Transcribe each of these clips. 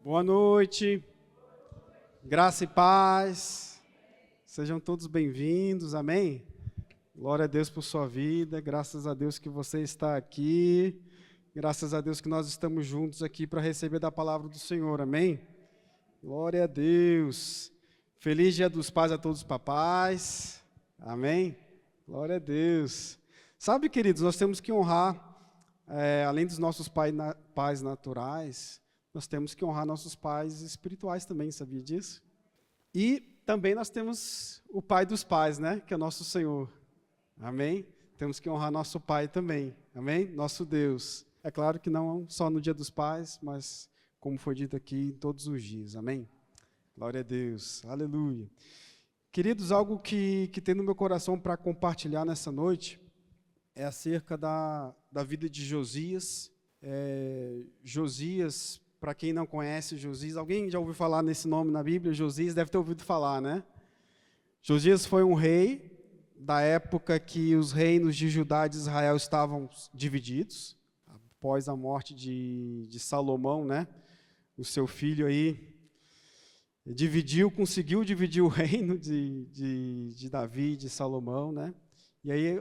Boa noite, graça e paz, sejam todos bem-vindos, amém? Glória a Deus por sua vida, graças a Deus que você está aqui, graças a Deus que nós estamos juntos aqui para receber da palavra do Senhor, amém? Glória a Deus, feliz Dia dos Pais a todos os papais, amém? Glória a Deus. Sabe, queridos, nós temos que honrar, além dos nossos pais naturais, nós temos que honrar nossos pais espirituais também, sabia disso? E também nós temos o pai dos pais, né? Que é o nosso Senhor. Amém? Temos que honrar nosso pai também. Amém? Nosso Deus. É claro que não só no dia dos pais, mas como foi dito aqui, todos os dias. Amém? Glória a Deus. Aleluia. Queridos, algo que tem no meu coração para compartilhar nessa noite é acerca da vida de Josias. Josias, para quem não conhece Josias, alguém já ouviu falar nesse nome na Bíblia? Josias deve ter ouvido falar, né? Josias foi um rei da época que os reinos de Judá e de Israel estavam divididos, após a morte de Salomão, né? O seu filho aí conseguiu dividir o reino de Davi e de Salomão, né? E aí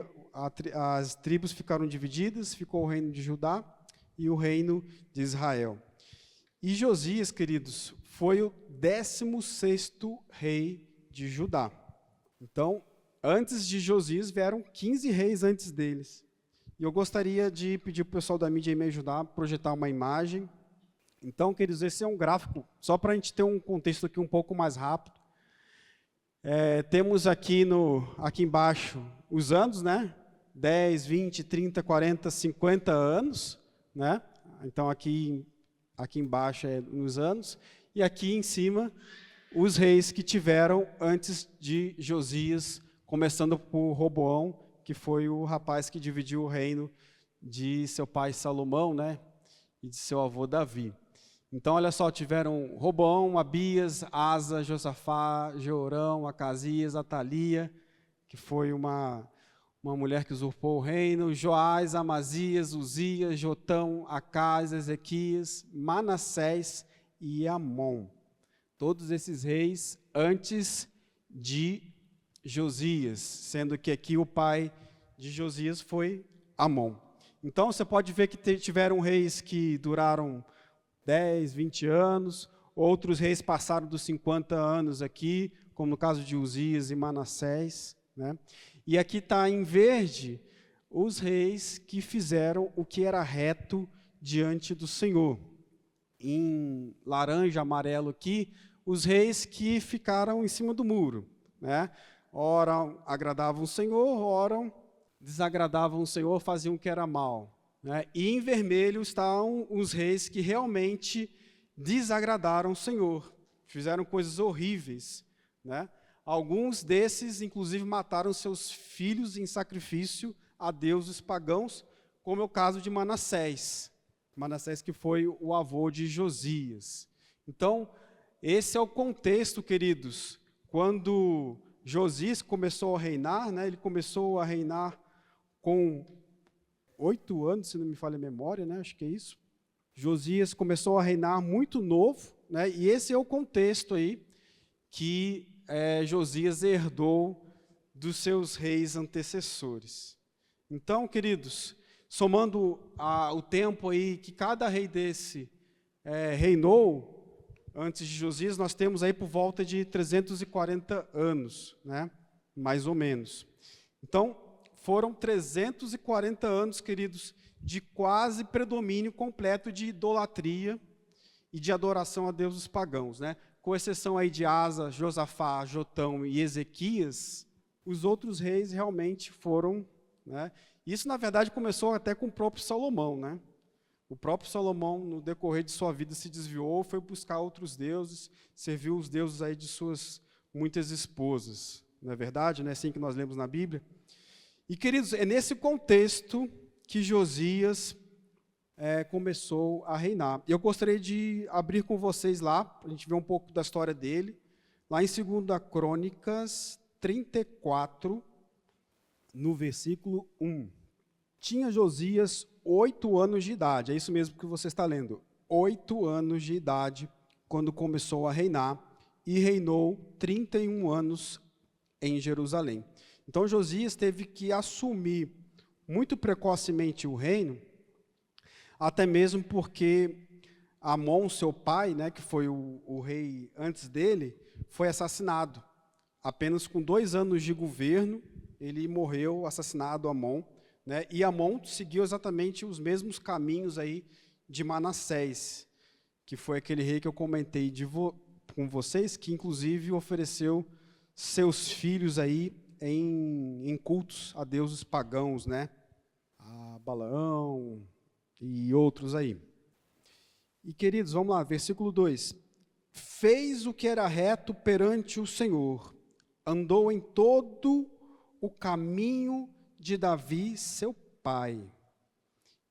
as tribos ficaram divididas, ficou o reino de Judá e o reino de Israel. E Josias, queridos, foi o 16º rei de Judá. Então, antes de Josias, vieram 15 reis antes deles. E eu gostaria de pedir para o pessoal da mídia me ajudar a projetar uma imagem. Então, queridos, esse é um gráfico, só para a gente ter um contexto aqui um pouco mais rápido. Temos aqui embaixo os anos, né? 10, 20, 30, 40, 50 anos, né? Então, aqui embaixo é nos anos, e aqui em cima, os reis que tiveram antes de Josias, começando por Roboão, que foi o rapaz que dividiu o reino de seu pai Salomão, né, e de seu avô Davi. Então, olha só, tiveram Roboão, Abias, Asa, Josafá, Jeorão, Acasias, Atalia, que foi uma mulher que usurpou o reino, Joás, Amazias, Uzias, Jotão, Acás, Ezequias, Manassés e Amon. Todos esses reis antes de Josias, sendo que aqui o pai de Josias foi Amon. Então você pode ver que tiveram reis que duraram 10, 20 anos, outros reis passaram dos 50 anos aqui, como no caso de Uzias e Manassés, né? E aqui está em verde os reis que fizeram o que era reto diante do Senhor. Em laranja, amarelo aqui, os reis que ficaram em cima do muro, né? Ora agradavam o Senhor, ora desagradavam o Senhor, faziam o que era mal, né? E em vermelho estão os reis que realmente desagradaram o Senhor, fizeram coisas horríveis, né? Alguns desses, inclusive, mataram seus filhos em sacrifício a deuses pagãos, como é o caso de Manassés. Manassés que foi o avô de Josias. Então, esse é o contexto, queridos. Quando Josias começou a reinar, né, ele começou a reinar com 8 anos, se não me falha a memória, né, acho que é isso. Josias começou a reinar muito novo, né, e esse é o contexto aí que Josias herdou dos seus reis antecessores. Então, queridos, somando o tempo aí que cada rei desse reinou antes de Josias, nós temos aí por volta de 340 anos, né? Mais ou menos. Então, foram 340 anos, queridos, de quase predomínio completo de idolatria e de adoração a deuses pagãos, né? Com exceção aí de Asa, Josafá, Jotão e Ezequias, os outros reis realmente foram, né? Isso, na verdade, começou até com o próprio Salomão, né? O próprio Salomão, no decorrer de sua vida, se desviou, foi buscar outros deuses, serviu os deuses aí de suas muitas esposas. Não é verdade? Não é assim que nós lemos na Bíblia? E, queridos, é nesse contexto que Josias começou a reinar. Eu gostaria de abrir com vocês lá, para a gente ver um pouco da história dele, lá em 2 Crônicas 34, no versículo 1. Tinha Josias 8 anos de idade, é isso mesmo que você está lendo, 8 anos de idade, quando começou a reinar, e reinou 31 anos em Jerusalém. Então Josias teve que assumir muito precocemente o reino, até mesmo porque Amon, seu pai, né, que foi o rei antes dele, foi assassinado. Apenas com 2 anos de governo, ele morreu, assassinado, Amon, né, e Amon seguiu exatamente os mesmos caminhos aí de Manassés, que foi aquele rei que eu comentei com vocês, que inclusive ofereceu seus filhos aí em cultos a deuses pagãos, né, a Balaão e outros aí. E queridos, vamos lá, versículo 2. Fez o que era reto perante o Senhor, andou em todo o caminho de Davi, seu pai,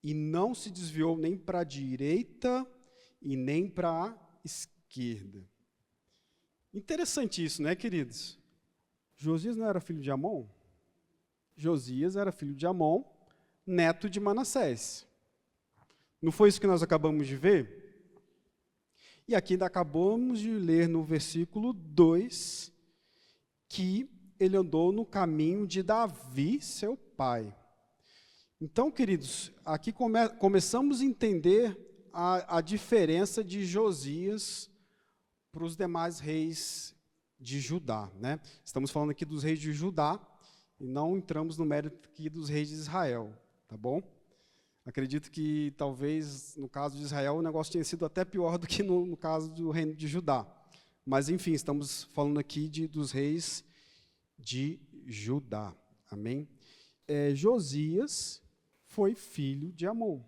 e não se desviou nem para a direita e nem para a esquerda. Interessante isso, né, queridos? Josias não era filho de Amon? Josias era filho de Amon, neto de Manassés. Não foi isso que nós acabamos de ver? E aqui ainda acabamos de ler no versículo 2 que ele andou no caminho de Davi, seu pai. Então, queridos, aqui começamos a entender a diferença de Josias para os demais reis de Judá, né? Estamos falando aqui dos reis de Judá e não entramos no mérito aqui dos reis de Israel, tá bom? Acredito que talvez no caso de Israel o negócio tenha sido até pior do que no caso do reino de Judá. Mas enfim, estamos falando aqui dos reis de Judá, amém? Josias foi filho de Amon,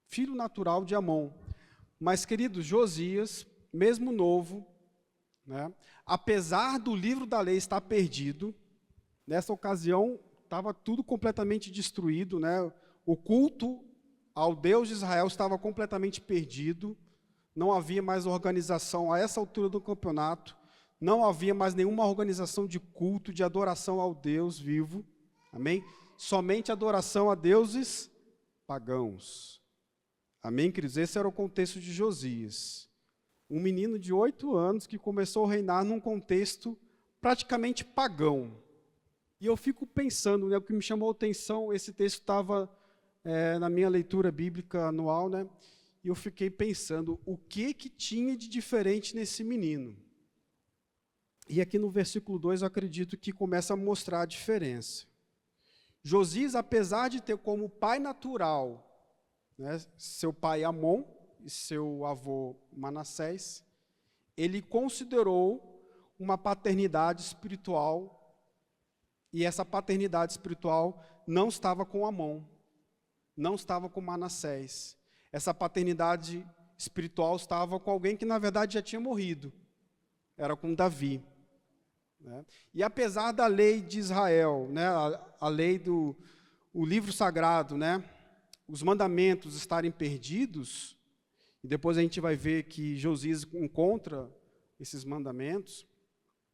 filho natural de Amon. Mas, querido, Josias, mesmo novo, né, apesar do livro da lei estar perdido, nessa ocasião estava tudo completamente destruído, né? O culto ao Deus de Israel estava completamente perdido, não havia mais organização a essa altura do campeonato, não havia mais nenhuma organização de culto, de adoração ao Deus vivo, amém? Somente adoração a deuses pagãos. Amém, queridos? Esse era o contexto de Josias. Um menino de 8 anos que começou a reinar num contexto praticamente pagão. E eu fico pensando, né, o que me chamou a atenção, esse texto estava na minha leitura bíblica anual, né, e eu fiquei pensando, o que tinha de diferente nesse menino? E aqui no versículo 2 eu acredito que começa a mostrar a diferença. Josias, apesar de ter como pai natural, né, seu pai Amon e seu avô Manassés, ele considerou uma paternidade espiritual, e essa paternidade espiritual não estava com Amon, não estava com Manassés. Essa paternidade espiritual estava com alguém que na verdade já tinha morrido, era com Davi. Né? E apesar da lei de Israel, né, a lei o livro sagrado, né, os mandamentos estarem perdidos, e depois a gente vai ver que Josias encontra esses mandamentos,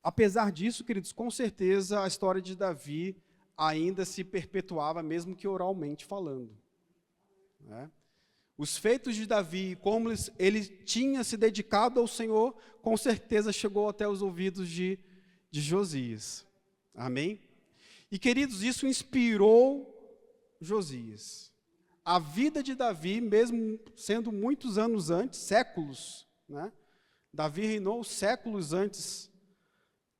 apesar disso, queridos, com certeza a história de Davi ainda se perpetuava, mesmo que oralmente falando. Né? Os feitos de Davi, como ele tinha se dedicado ao Senhor, com certeza chegou até os ouvidos de Josias. Amém? E, queridos, isso inspirou Josias. A vida de Davi, mesmo sendo muitos anos antes, séculos, né? Davi reinou séculos antes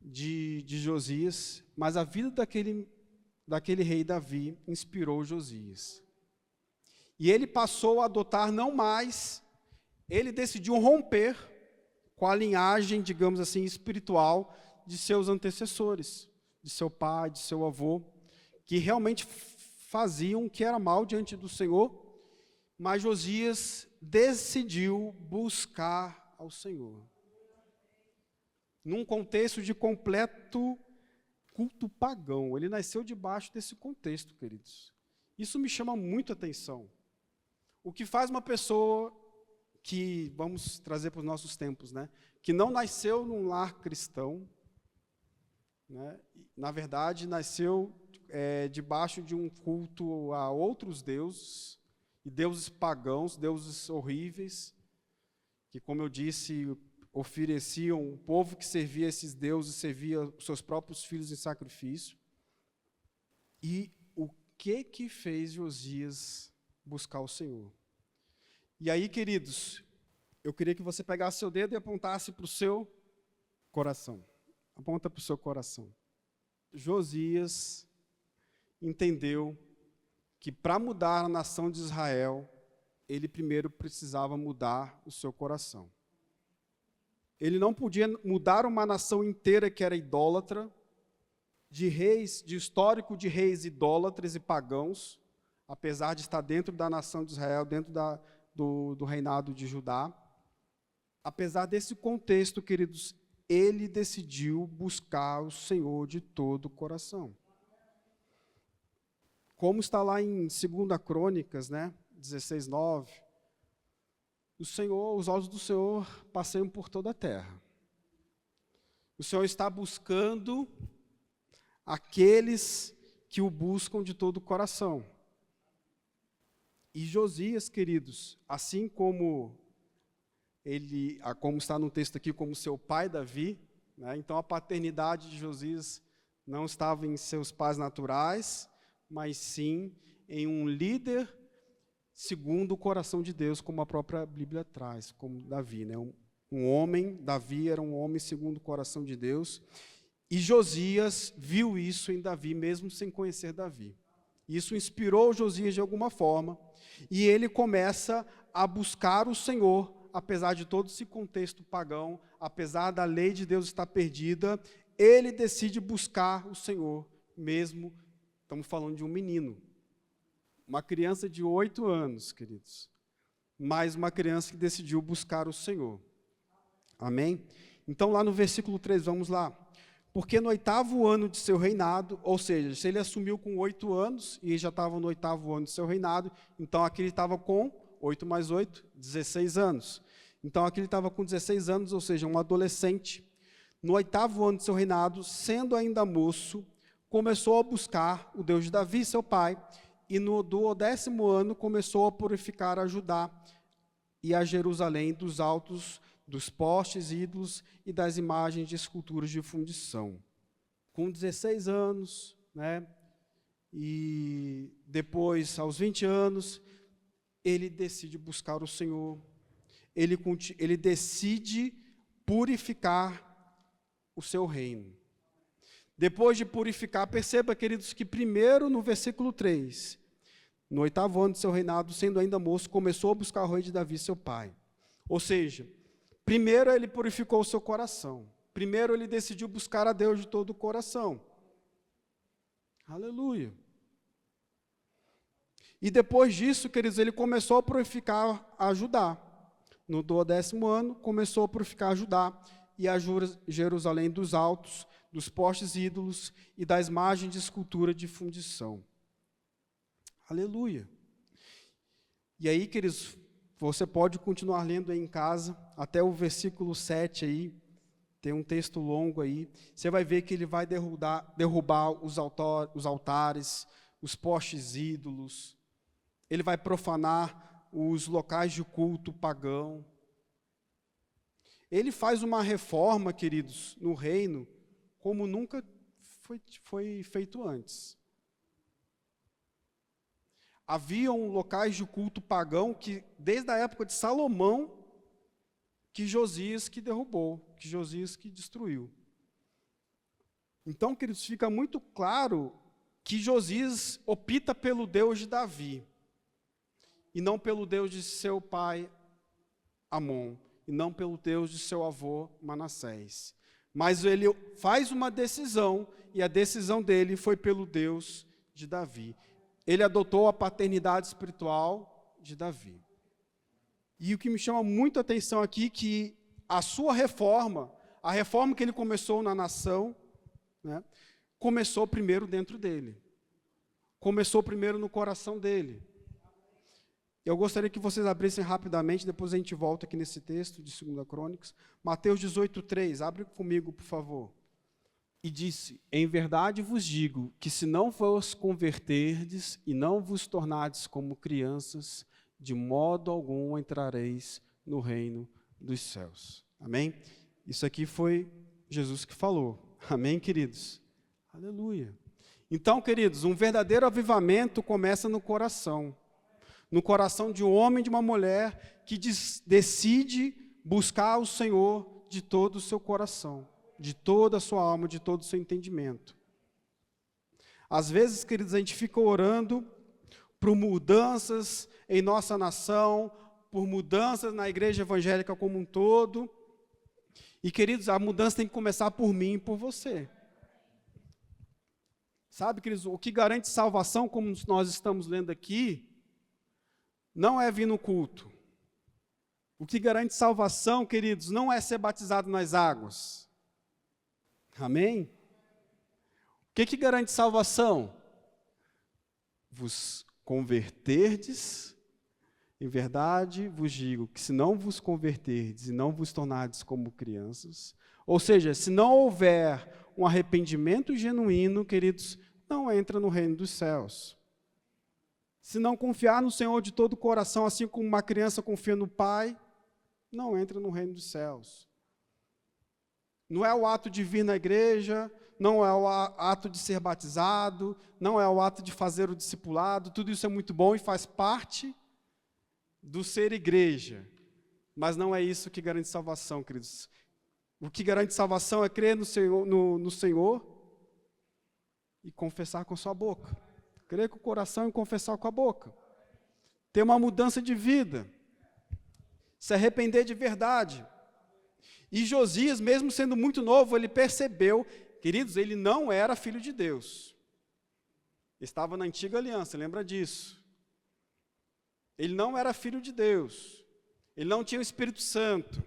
de Josias, mas a vida daquele rei Davi inspirou Josias. E ele passou a adotar não mais, ele decidiu romper com a linhagem, digamos assim, espiritual de seus antecessores, de seu pai, de seu avô, que realmente faziam o que era mal diante do Senhor, mas Josias decidiu buscar ao Senhor. Num contexto de completo culto pagão. Ele nasceu debaixo desse contexto, queridos. Isso me chama muito a atenção. O que faz uma pessoa que, vamos trazer para os nossos tempos, né, que não nasceu num lar cristão, né, na verdade, nasceu debaixo de um culto a outros deuses, e deuses pagãos, deuses horríveis, que, como eu disse, ofereciam, o povo que servia esses deuses, servia os seus próprios filhos em sacrifício. E o que fez Josias buscar o Senhor? E aí, queridos, eu queria que você pegasse seu dedo e apontasse para o seu coração. Aponta para o seu coração. Josias entendeu que para mudar a nação de Israel, ele primeiro precisava mudar o seu coração. Ele não podia mudar uma nação inteira que era idólatra, de histórico de reis idólatras e pagãos, apesar de estar dentro da nação de Israel, dentro do reinado de Judá. Apesar desse contexto, queridos, ele decidiu buscar o Senhor de todo o coração. Como está lá em 2 Crônicas, 16:9, os olhos do Senhor passeiam por toda a terra. O Senhor está buscando aqueles que o buscam de todo o coração. E Josias, queridos, assim como como está no texto aqui, como seu pai Davi, então a paternidade de Josias não estava em seus pais naturais, mas sim em um líder segundo o coração de Deus, como a própria Bíblia traz, como Davi. Davi era um homem segundo o coração de Deus, e Josias viu isso em Davi, mesmo sem conhecer Davi. Isso inspirou Josias de alguma forma, e ele começa a buscar o Senhor, apesar de todo esse contexto pagão, apesar da lei de Deus estar perdida, ele decide buscar o Senhor, mesmo, estamos falando de um menino, uma criança de 8 anos, queridos, mas uma criança que decidiu buscar o Senhor. Amém? Então, lá no versículo 3, vamos lá. Porque no 8º ano de seu reinado, ou seja, se ele assumiu com 8 anos, e já estava no 8º ano de seu reinado, então aqui ele estava com 8 mais 8, 16 anos. Então aqui ele estava com 16 anos, ou seja, um adolescente. No 8º ano de seu reinado, sendo ainda moço, começou a buscar o Deus de Davi, seu pai, e no 10º ano começou a purificar a Judá e a Jerusalém dos altos, dos postes, ídolos e das imagens de esculturas de fundição. Com 16 anos, e depois, aos 20 anos, ele decide buscar o Senhor, ele decide purificar o seu reino. Depois de purificar, perceba, queridos, que primeiro no versículo 3, no 8º ano de seu reinado, sendo ainda moço, começou a buscar o rei de Davi, seu pai. Ou seja, primeiro ele purificou o seu coração. Primeiro ele decidiu buscar a Deus de todo o coração. Aleluia. E depois disso, queridos, ele começou a purificar a Judá. No 10º ano, começou a purificar a Judá e a Jerusalém dos altos, dos postes ídolos e das imagens de escultura de fundição. Aleluia. E aí, queridos, você pode continuar lendo aí em casa, até o versículo 7 aí, tem um texto longo aí, você vai ver que ele vai derrubar os altares, os postes ídolos, ele vai profanar os locais de culto pagão. Ele faz uma reforma, queridos, no reino, como nunca foi feito antes. Haviam locais de culto pagão que, desde a época de Salomão, que Josias que derrubou, que Josias que destruiu. Então, queridos, fica muito claro que Josias opta pelo Deus de Davi, e não pelo Deus de seu pai Amon, e não pelo Deus de seu avô Manassés. Mas ele faz uma decisão, e a decisão dele foi pelo Deus de Davi. Ele adotou a paternidade espiritual de Davi. E o que me chama muito a atenção aqui, que a sua reforma, a reforma que ele começou na nação, começou primeiro dentro dele. Começou primeiro no coração dele. Eu gostaria que vocês abrissem rapidamente, depois a gente volta aqui nesse texto de 2 Crônicas. Mateus 18:3, abre comigo, por favor. E disse: em verdade vos digo, que se não vos converterdes e não vos tornardes como crianças, de modo algum entrareis no reino dos céus. Amém? Isso aqui foi Jesus que falou. Amém, queridos? Aleluia. Então, queridos, um verdadeiro avivamento começa no coração. No coração de um homem e de uma mulher que decide buscar o Senhor de todo o seu coração, de toda a sua alma, de todo o seu entendimento. Às vezes, queridos, a gente fica orando por mudanças em nossa nação, por mudanças na igreja evangélica como um todo. E, queridos, a mudança tem que começar por mim e por você. Sabe, queridos, o que garante salvação, como nós estamos lendo aqui, não é vir no culto. O que garante salvação, queridos, não é ser batizado nas águas. Amém? O que garante salvação? Vos converterdes, em verdade vos digo, que se não vos converterdes e não vos tornardes como crianças, ou seja, se não houver um arrependimento genuíno, queridos, não entra no reino dos céus. Se não confiar no Senhor de todo o coração, assim como uma criança confia no pai, não entra no reino dos céus. Não é o ato de vir na igreja, não é o ato de ser batizado, não é o ato de fazer o discipulado, tudo isso é muito bom e faz parte do ser igreja, mas não é isso que garante salvação, queridos. O que garante salvação é crer no Senhor e confessar com a sua boca. Crer com o coração e confessar com a boca. Ter uma mudança de vida. Se arrepender de verdade. E Josias, mesmo sendo muito novo, ele percebeu, queridos, ele não era filho de Deus. Estava na antiga aliança, lembra disso. Ele não era filho de Deus. Ele não tinha o Espírito Santo.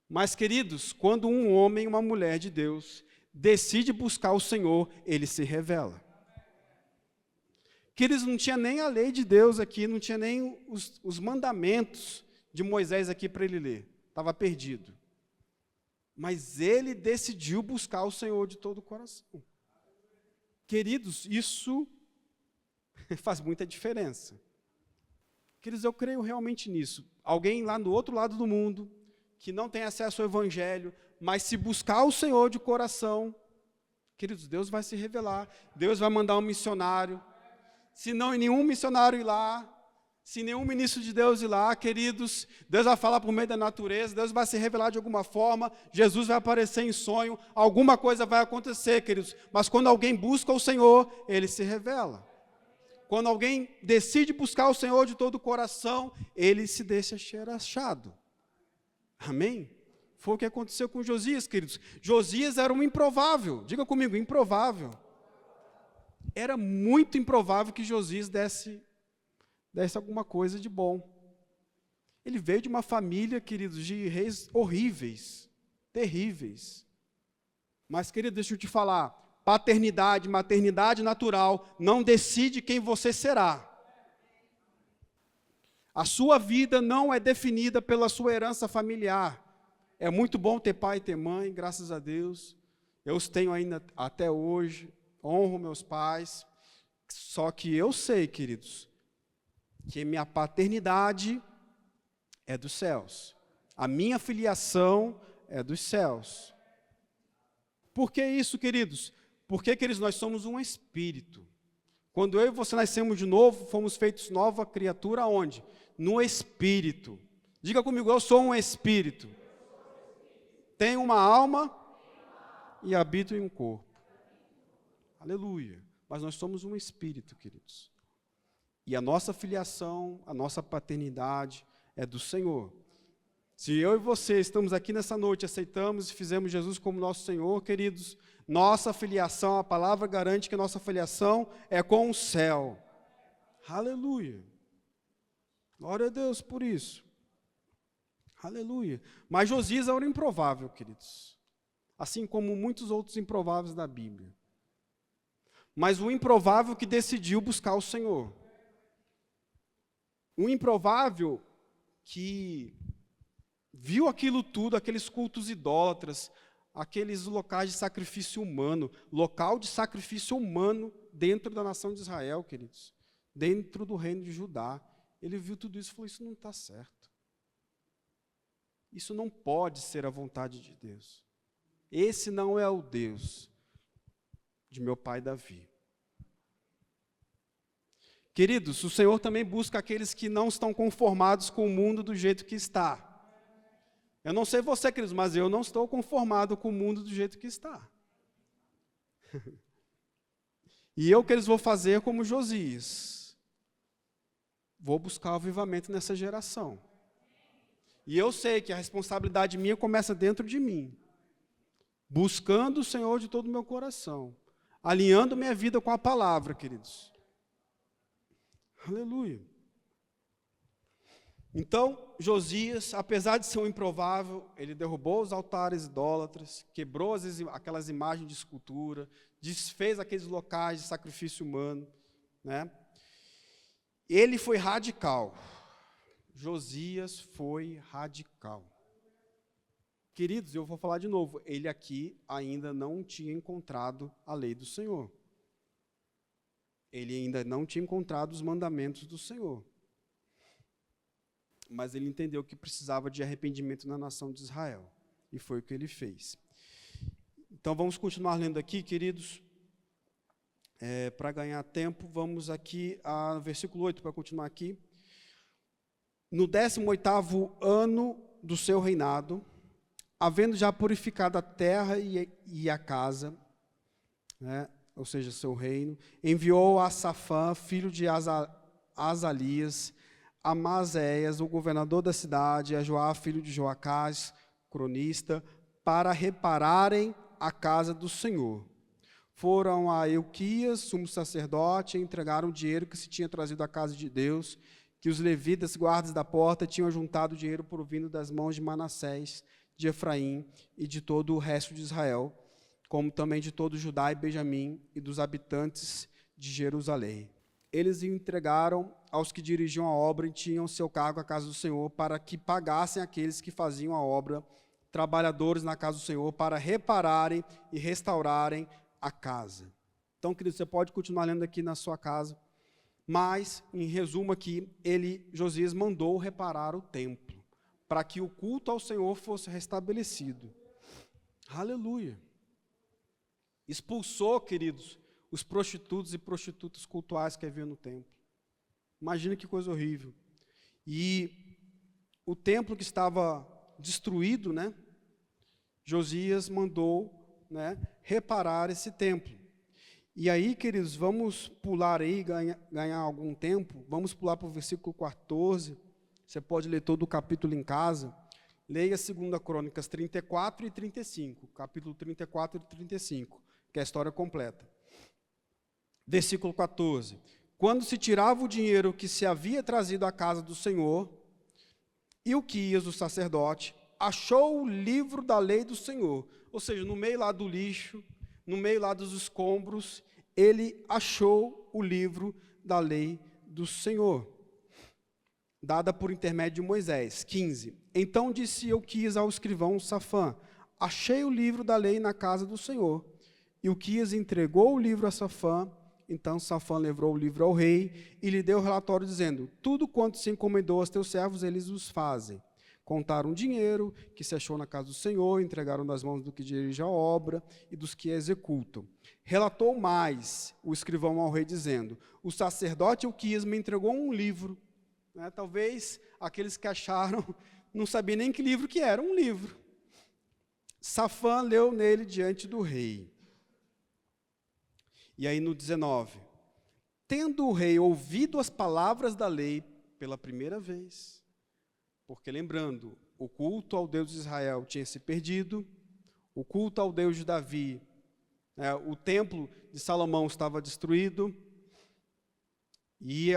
Mas, queridos, quando um homem e uma mulher de Deus decide buscar o Senhor, ele se revela. Queridos, não tinha nem a lei de Deus aqui, não tinha nem os mandamentos de Moisés aqui para ele ler. Estava perdido. Mas ele decidiu buscar o Senhor de todo o coração. Queridos, isso faz muita diferença. Queridos, eu creio realmente nisso. Alguém lá do outro lado do mundo, que não tem acesso ao Evangelho, mas se buscar o Senhor de coração, queridos, Deus vai se revelar, Deus vai mandar um missionário. Se não nenhum missionário ir lá, se nenhum ministro de Deus ir lá, queridos, Deus vai falar por meio da natureza, Deus vai se revelar de alguma forma, Jesus vai aparecer em sonho, alguma coisa vai acontecer, queridos. Mas quando alguém busca o Senhor, Ele se revela. Quando alguém decide buscar o Senhor de todo o coração, Ele se deixa ser achado. Amém? Foi o que aconteceu com Josias, queridos. Josias era um improvável, diga comigo, improvável. Era muito improvável que Josias desse alguma coisa de bom. Ele veio de uma família, queridos, de reis horríveis, terríveis. Mas, querido, deixa eu te falar, paternidade, maternidade natural não decide quem você será. A sua vida não é definida pela sua herança familiar. É muito bom ter pai e ter mãe, graças a Deus. Eu os tenho ainda até hoje. Honro meus pais, só que eu sei, queridos, que minha paternidade é dos céus, a minha filiação é dos céus. Por que isso, queridos? Porque, queridos, nós somos um espírito. Quando eu e você nascemos de novo, fomos feitos nova criatura onde? No espírito. Diga comigo, eu sou um espírito. Tenho uma alma e habito em um corpo. Aleluia. Mas nós somos um espírito, queridos. E a nossa filiação, a nossa paternidade é do Senhor. Se eu e você estamos aqui nessa noite, aceitamos e fizemos Jesus como nosso Senhor, queridos, nossa filiação, a palavra garante que a nossa filiação é com o céu. Aleluia. Glória a Deus por isso. Aleluia. Mas Josias era um improvável, queridos. Assim como muitos outros improváveis da Bíblia. Mas o improvável que decidiu buscar o Senhor. O improvável que viu aquilo tudo, aqueles cultos idólatras, aqueles locais de sacrifício humano, local de sacrifício humano dentro da nação de Israel, queridos, dentro do reino de Judá. Ele viu tudo isso e falou, isso não está certo. Isso não pode ser a vontade de Deus. Esse não é o Deus de meu pai Davi. Queridos, o Senhor também busca aqueles que não estão conformados com o mundo do jeito que está. Eu não sei você, queridos, mas eu não estou conformado com o mundo do jeito que está. E eu, queridos, vou fazer como Josias. Vou buscar o avivamento nessa geração. E eu sei que a responsabilidade minha começa dentro de mim. Buscando o Senhor de todo o meu coração. Alinhando minha vida com a palavra, queridos. Aleluia. Então, Josias, apesar de ser um improvável, ele derrubou os altares idólatras, quebrou aquelas imagens de escultura, desfez aqueles locais de sacrifício humano, né? Ele foi radical. Josias foi radical. Queridos, eu vou falar de novo, ele aqui ainda não tinha encontrado a lei do Senhor. Ele ainda não tinha encontrado os mandamentos do Senhor. Mas ele entendeu que precisava de arrependimento na nação de Israel. E foi o que ele fez. Então vamos continuar lendo aqui, queridos. Para ganhar tempo, vamos aqui ao versículo 8, para continuar aqui. No 18º ano do seu reinado, havendo já purificado a terra e a casa, né, ou seja, seu reino, enviou a Safã, filho de Azalias, a Maséias, o governador da cidade, a Joá, filho de Joacás, cronista, para repararem a casa do Senhor. Foram a Euquias, sumo sacerdote, e entregaram o dinheiro que se tinha trazido à casa de Deus, que os levitas, guardas da porta, tinham juntado o dinheiro provindo das mãos de Manassés, de Efraim e de todo o resto de Israel, como também de todo Judá e Benjamim e dos habitantes de Jerusalém. Eles entregaram aos que dirigiam a obra e tinham seu cargo a casa do Senhor, para que pagassem aqueles que faziam a obra, trabalhadores na casa do Senhor, para repararem e restaurarem a casa. Então, querido, você pode continuar lendo aqui na sua casa, mas, em resumo aqui, Josias mandou reparar o templo, para que o culto ao Senhor fosse restabelecido. Aleluia! Expulsou, queridos, os prostitutos e prostitutas cultuais que haviam no templo. Imagina que coisa horrível. E o templo que estava destruído, né, Josias mandou, né, reparar esse templo. E aí, queridos, vamos pular aí, ganhar algum tempo, vamos pular para o versículo 14, você pode ler todo o capítulo em casa, leia 2 Crônicas 34 e 35, capítulo 34 e 35, que é a história completa. Versículo 14, quando se tirava o dinheiro que se havia trazido à casa do Senhor, Ilquias, o sacerdote, achou o livro da lei do Senhor, ou seja, no meio lá do lixo, no meio lá dos escombros, ele achou o livro da lei do Senhor, dada por intermédio de Moisés. 15. Então disse Ilquias ao escrivão Safã, achei o livro da lei na casa do Senhor. Ilquias entregou o livro a Safã, então Safã levou o livro ao rei e lhe deu o relatório dizendo, tudo quanto se encomendou aos teus servos, eles os fazem. Contaram o dinheiro que se achou na casa do Senhor, entregaram nas mãos do que dirige a obra e dos que a executam. Relatou mais o escrivão ao rei, dizendo, o sacerdote Ilquias me entregou um livro. Né, talvez aqueles que acharam, não sabiam nem que livro que era, um livro. Safã leu nele diante do rei. E aí no 19, tendo o rei ouvido as palavras da lei pela primeira vez, porque lembrando, o culto ao Deus de Israel tinha se perdido, o culto ao Deus de Davi, o templo de Salomão estava destruído, e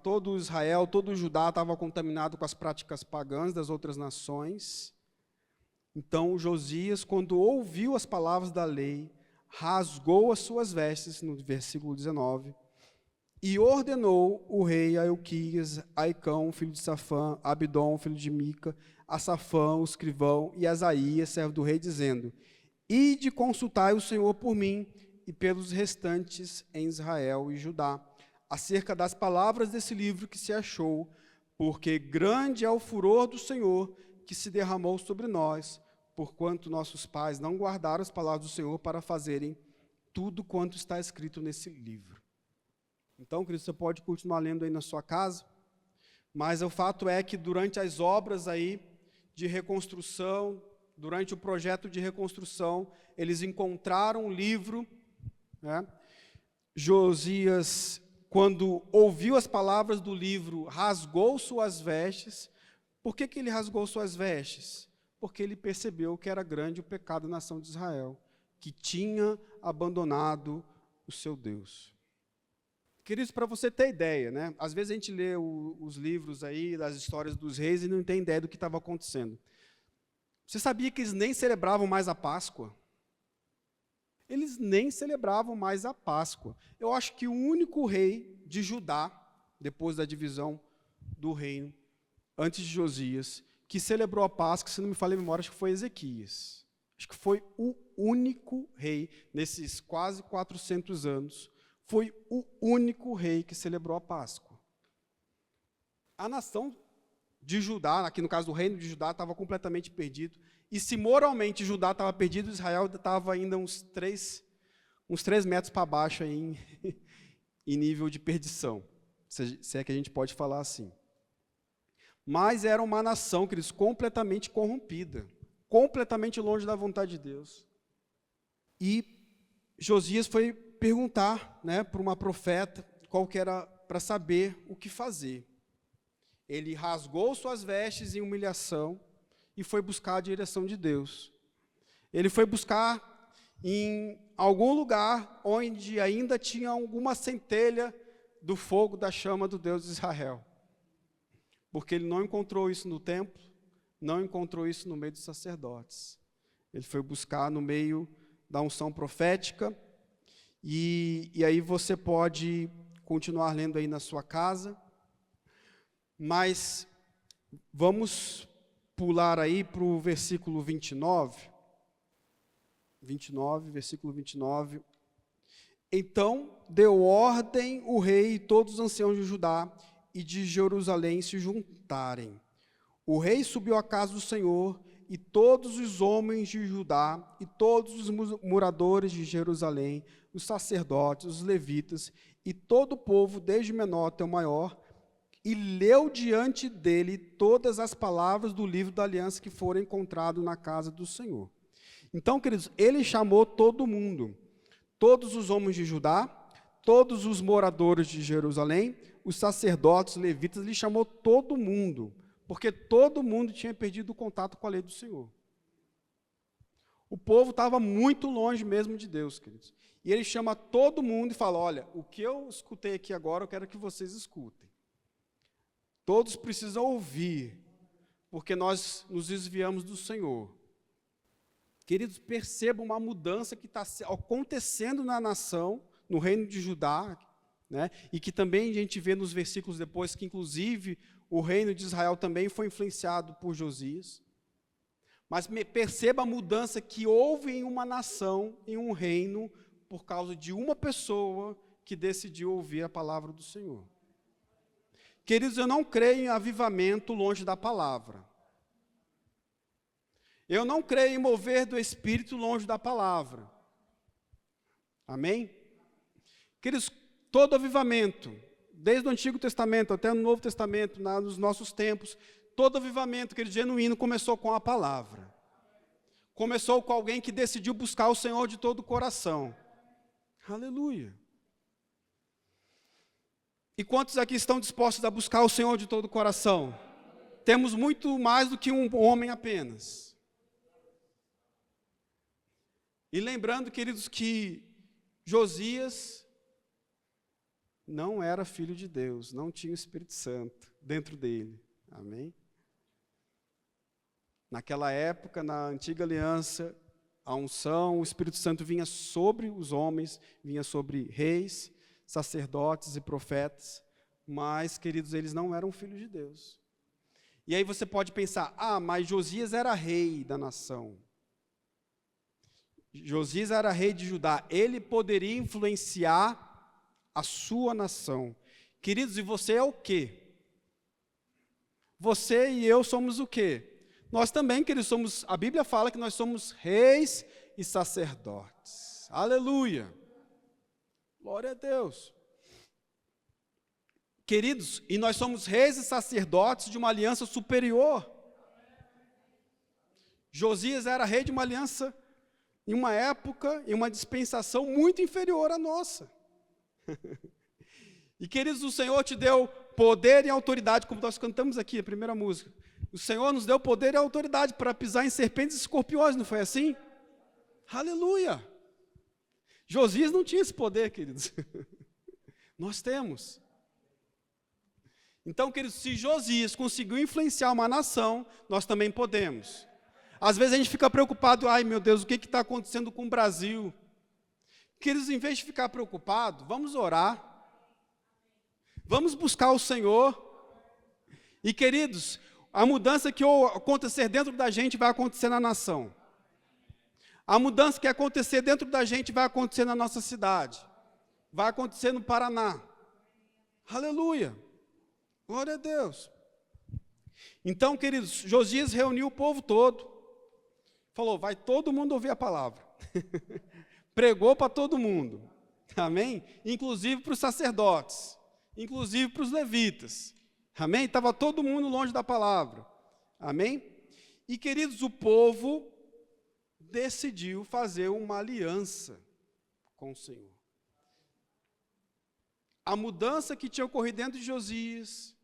todo Israel, todo Judá estava contaminado com as práticas pagãs das outras nações. Então Josias, quando ouviu as palavras da lei, rasgou as suas vestes, no versículo 19, e ordenou o rei a Ilquias, a Aicão, filho de Safã, a Abidom, filho de Mica, a Safã, o escrivão, e a Asaías, servo do rei, dizendo, ide consultai o Senhor por mim e pelos restantes em Israel e Judá, acerca das palavras desse livro que se achou, porque grande é o furor do Senhor que se derramou sobre nós, porquanto nossos pais não guardaram as palavras do Senhor para fazerem tudo quanto está escrito nesse livro. Então, querido, você pode continuar lendo aí na sua casa, mas o fato é que durante as obras aí de reconstrução, durante o projeto de reconstrução, eles encontraram um livro, né? Josias, quando ouviu as palavras do livro, rasgou suas vestes. Por que ele rasgou suas vestes? Porque ele percebeu que era grande o pecado da nação de Israel, que tinha abandonado o seu Deus. Queridos, para você ter ideia, né? Às vezes a gente lê os livros aí, das histórias dos reis, e não tem ideia do que estava acontecendo. Você sabia que eles nem celebravam mais a Páscoa? Eles nem celebravam mais a Páscoa. Eu acho que o único rei de Judá, depois da divisão do reino, antes de Josias, que celebrou a Páscoa, se não me falha a memória, acho que foi Ezequias. Acho que foi o único rei, nesses quase 400 anos, foi o único rei que celebrou a Páscoa. A nação de Judá, aqui no caso do reino de Judá, estava completamente perdido. E se moralmente Judá estava perdido, Israel estava ainda uns 3 metros para baixo aí em nível de perdição, se é que a gente pode falar assim. Mas era uma nação, queridos, completamente corrompida, completamente longe da vontade de Deus. E Josias foi perguntar, né, para uma profeta qual que era, para saber o que fazer. Ele rasgou suas vestes em humilhação e foi buscar a direção de Deus. Ele foi buscar em algum lugar onde ainda tinha alguma centelha do fogo da chama do Deus de Israel. Porque ele não encontrou isso no templo, não encontrou isso no meio dos sacerdotes. Ele foi buscar no meio da unção profética, e aí você pode continuar lendo aí na sua casa, mas vamos pular aí para o versículo 29, versículo 29. Então deu ordem o rei e todos os anciãos de Judá e de Jerusalém se juntarem. O rei subiu à casa do Senhor, e todos os homens de Judá e todos os moradores de Jerusalém, os sacerdotes, os levitas e todo o povo, desde o menor até o maior, e leu diante dele todas as palavras do livro da aliança que foram encontrado na casa do Senhor. Então, queridos, ele chamou todo mundo, todos os homens de Judá, todos os moradores de Jerusalém, os sacerdotes, os levitas, ele chamou todo mundo, porque todo mundo tinha perdido o contato com a lei do Senhor. O povo estava muito longe mesmo de Deus, queridos. E ele chama todo mundo e fala, olha, o que eu escutei aqui agora, eu quero que vocês escutem. Todos precisam ouvir, porque nós nos desviamos do Senhor. Queridos, percebam uma mudança que está acontecendo na nação, no reino de Judá, né? E que também a gente vê nos versículos depois, que inclusive o reino de Israel também foi influenciado por Josias. Mas perceba a mudança que houve em uma nação, em um reino, por causa de uma pessoa que decidiu ouvir a palavra do Senhor. Queridos, eu não creio em avivamento longe da palavra. Eu não creio em mover do Espírito longe da palavra. Amém? Queridos, todo avivamento, desde o Antigo Testamento até o Novo Testamento, nos nossos tempos, todo avivamento, querido, genuíno, começou com a palavra. Começou com alguém que decidiu buscar o Senhor de todo o coração. Aleluia. E quantos aqui estão dispostos a buscar o Senhor de todo o coração? Temos muito mais do que um homem apenas. E lembrando, queridos, que Josias não era filho de Deus, não tinha o Espírito Santo dentro dele. Amém? Naquela época, na antiga aliança, a unção, o Espírito Santo vinha sobre os homens, vinha sobre reis, sacerdotes e profetas, mas, queridos, eles não eram filhos de Deus. E aí você pode pensar, mas Josias era rei da nação. Josias era rei de Judá, ele poderia influenciar a sua nação. Queridos, e você é o quê? Você e eu somos o quê? nós também, queridos, a Bíblia fala que nós somos reis e sacerdotes. Aleluia! Glória a Deus. Queridos, e nós somos reis e sacerdotes de uma aliança superior. Josias era rei de uma aliança em uma época, em uma dispensação muito inferior à nossa. E, queridos, o Senhor te deu poder e autoridade, como nós cantamos aqui, a primeira música. O Senhor nos deu poder e autoridade para pisar em serpentes e escorpiões, não foi assim? Aleluia! Josias não tinha esse poder, queridos. Nós temos. Então, queridos, se Josias conseguiu influenciar uma nação, nós também podemos. Às vezes a gente fica preocupado, ai meu Deus, o que está acontecendo com o Brasil? Queridos, em vez de ficar preocupado, vamos orar. Vamos buscar o Senhor. E, queridos, a mudança que acontecer dentro da gente vai acontecer na nação. A mudança que acontecer dentro da gente vai acontecer na nossa cidade. Vai acontecer no Paraná. Aleluia. Glória a Deus. Então, queridos, Josias reuniu o povo todo. Falou, vai todo mundo ouvir a palavra. Pregou para todo mundo. Amém? Inclusive para os sacerdotes. Inclusive para os levitas. Amém? Estava todo mundo longe da palavra. Amém? E, queridos, o povo decidiu fazer uma aliança com o Senhor. A mudança que tinha ocorrido dentro de Josias,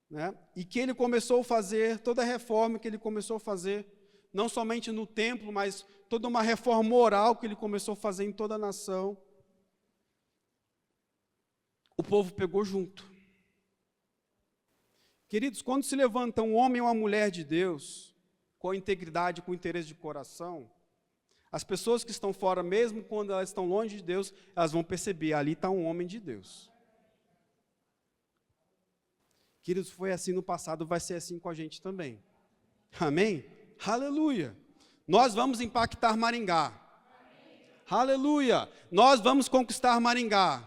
né, e que ele começou a fazer, toda a reforma que ele começou a fazer, não somente no templo, mas toda uma reforma moral que ele começou a fazer em toda a nação, o povo pegou junto. Queridos, quando se levanta um homem ou uma mulher de Deus, com integridade, com interesse de coração, as pessoas que estão fora, mesmo quando elas estão longe de Deus, elas vão perceber, ali está um homem de Deus. Queridos, foi assim no passado, vai ser assim com a gente também. Amém? Aleluia! Nós vamos impactar Maringá. Aleluia! Nós vamos conquistar Maringá.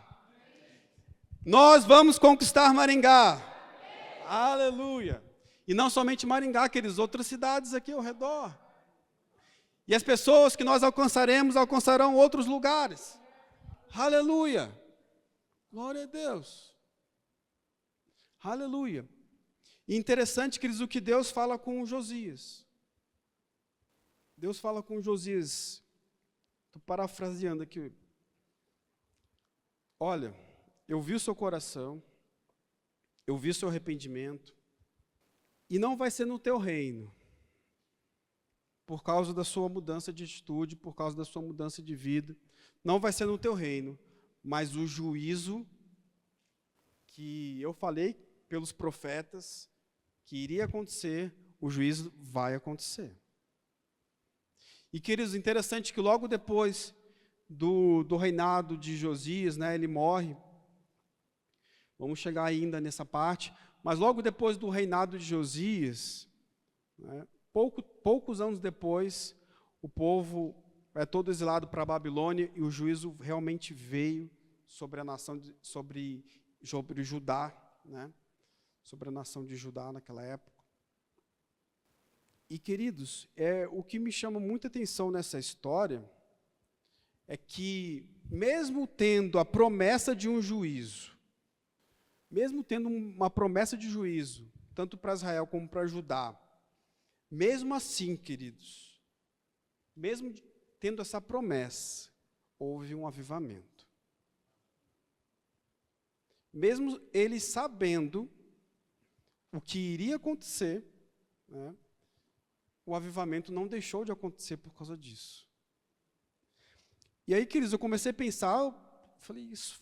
Nós vamos conquistar Maringá. Aleluia! E não somente Maringá, queridos, outras cidades aqui ao redor. E as pessoas que nós alcançaremos, alcançarão outros lugares. Aleluia! Glória a Deus! Aleluia! E interessante, queridos, o que Deus fala com Josias. Deus fala com Josias, estou parafraseando aqui. Olha, eu vi o seu coração, eu vi o seu arrependimento, e não vai ser no teu reino, por causa da sua mudança de atitude, por causa da sua mudança de vida, não vai ser no teu reino, mas o juízo que eu falei pelos profetas que iria acontecer, o juízo vai acontecer. E, queridos, interessante que logo depois do reinado de Josias, né, ele morre, vamos chegar ainda nessa parte, mas logo depois do reinado de Josias, né, poucos anos depois, o povo é todo exilado para a Babilônia e o juízo realmente veio sobre a nação, sobre Judá, né, sobre a nação de Judá naquela época. E, queridos, o que me chama muita atenção nessa história é que, mesmo tendo a promessa de um juízo, mesmo tendo uma promessa de juízo, tanto para Israel como para Judá, mesmo assim, queridos, mesmo tendo essa promessa, houve um avivamento. Mesmo eles sabendo o que iria acontecer, né, o avivamento não deixou de acontecer por causa disso. E aí, queridos, eu comecei a pensar, eu falei, isso